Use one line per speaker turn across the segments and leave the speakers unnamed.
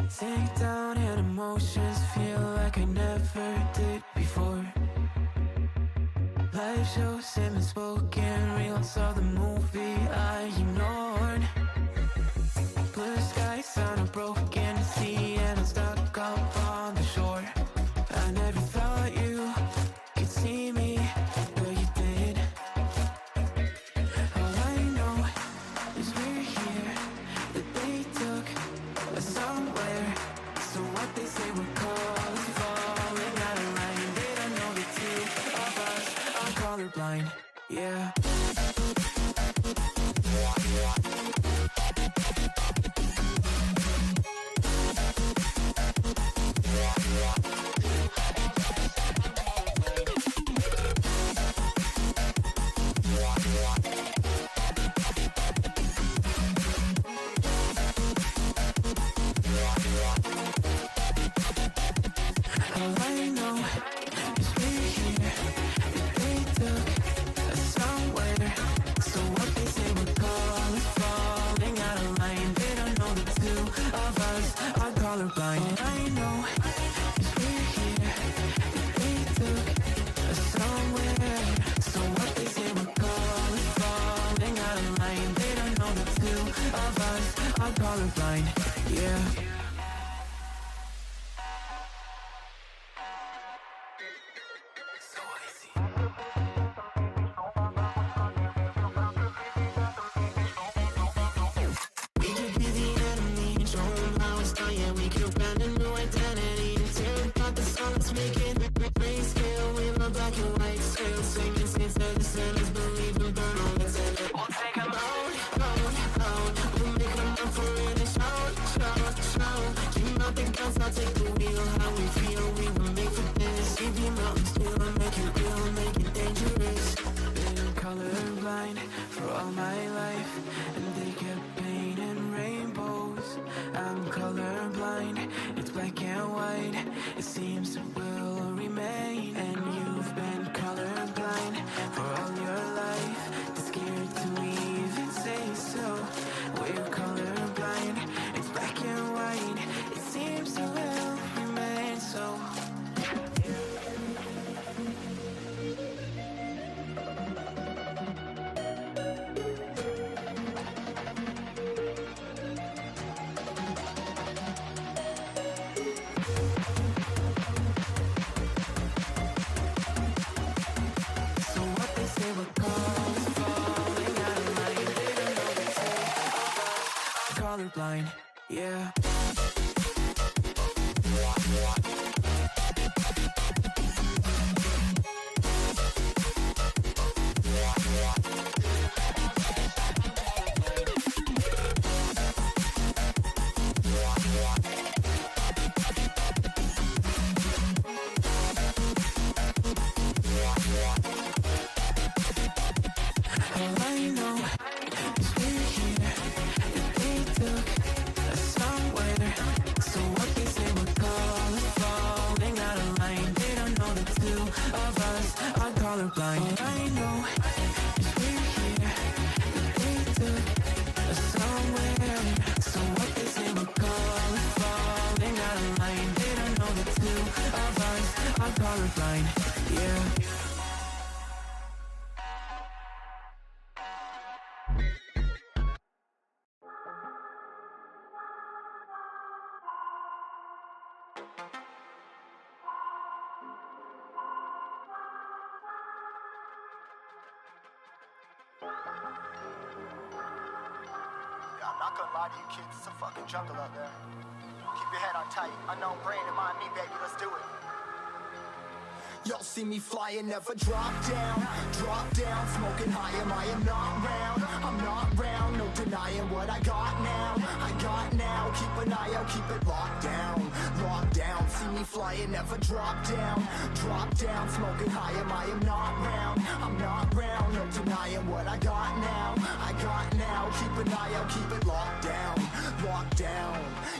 Sink down and emotions feel like I never did before. Live shows and spoken reels of the movie I ignored. Blue skies on a broken sea and I'm stuck up on the shore. I never thought you could see me, but you did. All I know is we're here, that they took us somewhere. So what they say we're called falling out of line. They don't know the two of us are colorblind, yeah. All I know is we're here, that they took us somewhere. So what they say we're called falling out of line. They don't know the two of us are colorblind. All I know is we're here, that they took us somewhere. So what they say we're called falling out of line. They don't know the two of us are colorblind, yeah. I'll take the wheel, how we feel, we were made for this. Leave the mountains still, make it real, make it dangerous. Been colorblind for all my life, and they kept painting rainbows. I'm colorblind, it's black and white, it seems it will remain. And you've been colorblind for all your life, too scared to even say so. We're colorblind, it's black and white, it seems it will remain so. So what they say we're called falling out of line. They don't know the two of us are colorblind, yeah. All I know is we're here, that they took us somewhere. So what they say we're called falling out of line. They don't know the two of us are colorblind. All I know is we're here, that they took us somewhere. So what they say we're called falling out of line. They don't know the two of us are colorblind, yeah.
Yeah, I'm not gonna lie to you kids, it's a fucking jungle out there. Keep your head on tight, unknown brain and mind me, baby, let's do it. Y'all see me flying, never drop down, smoking high, I am not round, I'm not round, no denying what I got now, keep an eye out, keep it locked down, see me flying, never drop down, smoking high, I am not round, I'm not round, no denying what I got now, keep an eye out, keep it locked down,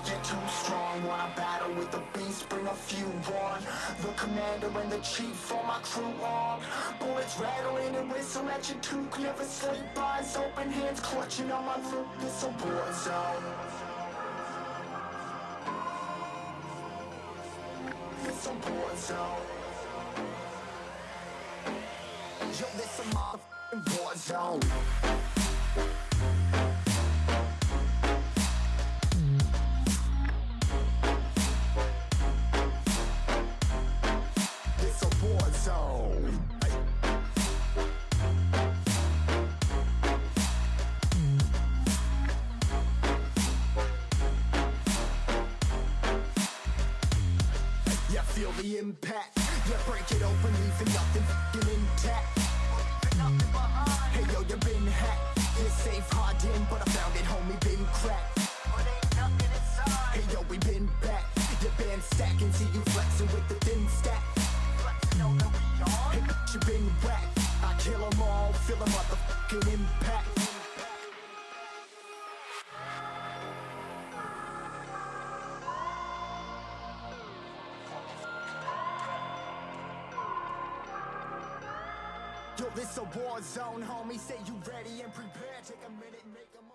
you're too strong, wanna battle with the beast, bring a few on, the commander and the chief on my crew on, bullets rattling and whistle at your toque, never sleep, eyes open, hands clutching on my loop, it's a war zone. this a war zone. Yo, this a motherfucking war zone. This a war zone. Yeah, feel the impact. Yeah, break it open, leaving nothing f***ing intact. Hey yo, you been hacked. You're safe, hard in, but I found it, homie, been cracked. But ain't nothing inside. Hey yo, we been back. Your band stacking, see you flexing with the thin stack. Flexing on the beyond. Hey, you been whacked. I kill 'em all, feel a motherfucking impact. Yo, this a war zone, homie. Say you ready and prepared. Take a minute, make 'em